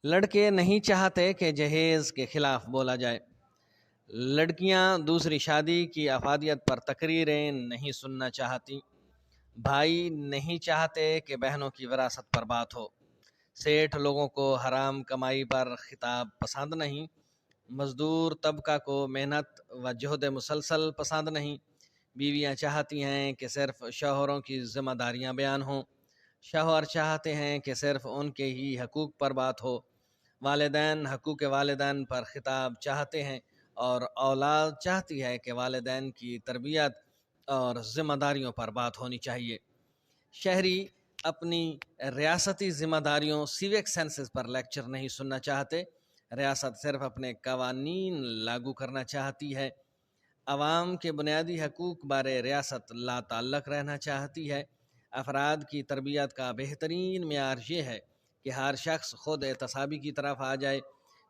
لڑکے نہیں چاہتے کہ جہیز کے خلاف بولا جائے۔ لڑکیاں دوسری شادی کی افادیت پر تقریریں نہیں سننا چاہتی۔ بھائی نہیں چاہتے کہ بہنوں کی وراثت پر بات ہو۔ سیٹھ لوگوں کو حرام کمائی پر خطاب پسند نہیں۔ مزدور طبقہ کو محنت و جہد مسلسل پسند نہیں۔ بیویاں چاہتی ہیں کہ صرف شوہروں کی ذمہ داریاں بیان ہوں۔ شوہر چاہتے ہیں کہ صرف ان کے ہی حقوق پر بات ہو۔ والدین حقوق والدین پر خطاب چاہتے ہیں، اور اولاد چاہتی ہے کہ والدین کی تربیت اور ذمہ داریوں پر بات ہونی چاہیے۔ شہری اپنی ریاستی ذمہ داریوں سیوک سینسز پر لیکچر نہیں سننا چاہتے۔ ریاست صرف اپنے قوانین لاگو کرنا چاہتی ہے۔ عوام کے بنیادی حقوق بارے ریاست لا تعلق رہنا چاہتی ہے۔ افراد کی تربیت کا بہترین معیار یہ ہے کہ ہر شخص خود احتسابی کی طرف آ جائے،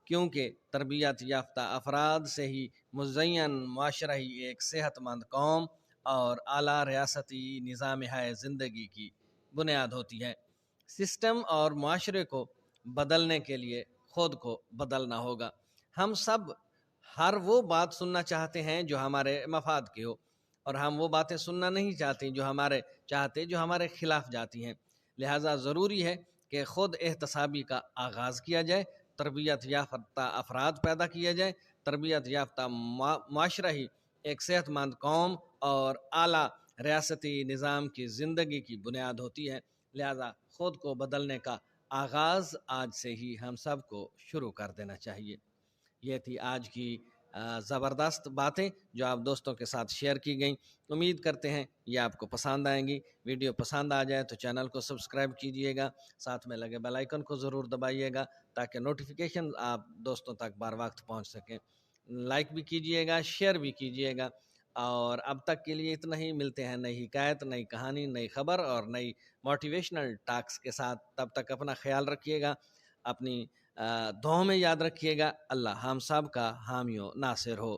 کیونکہ تربیت یافتہ افراد سے ہی مزین معاشرہ ہی ایک صحت مند قوم اور اعلیٰ ریاستی نظام زندگی کی بنیاد ہوتی ہے۔ سسٹم اور معاشرے کو بدلنے کے لیے خود کو بدلنا ہوگا۔ ہم سب ہر وہ بات سننا چاہتے ہیں جو ہمارے مفاد کی ہو، اور ہم وہ باتیں سننا نہیں چاہتے جو ہمارے خلاف جاتی ہیں۔ لہٰذا ضروری ہے کہ خود احتسابی کا آغاز کیا جائے، تربیت یافتہ افراد پیدا کیا جائے۔ تربیت یافتہ معاشرہ ہی ایک صحت مند قوم اور اعلیٰ ریاستی نظام کی زندگی کی بنیاد ہوتی ہے۔ لہذا خود کو بدلنے کا آغاز آج سے ہی ہم سب کو شروع کر دینا چاہیے۔ یہ تھی آج کی زبردست باتیں جو آپ دوستوں کے ساتھ شیئر کی گئیں۔ امید کرتے ہیں یہ آپ کو پسند آئیں گی۔ ویڈیو پسند آ جائے تو چینل کو سبسکرائب کیجئے گا، ساتھ میں لگے بیل آئیکن کو ضرور دبائیے گا تاکہ نوٹیفیکیشن آپ دوستوں تک بر وقت پہنچ سکیں۔ لائک بھی کیجئے گا، شیئر بھی کیجئے گا، اور اب تک کے لیے اتنا ہی۔ ملتے ہیں نئی حکایت، نئی کہانی، نئی خبر اور نئی موٹیویشنل ٹاکس کے ساتھ۔ تب تک اپنا خیال رکھیے گا، اپنی دعاؤں میں یاد رکھیے گا۔ اللہ ہم سب کا حامی و ناصر ہو۔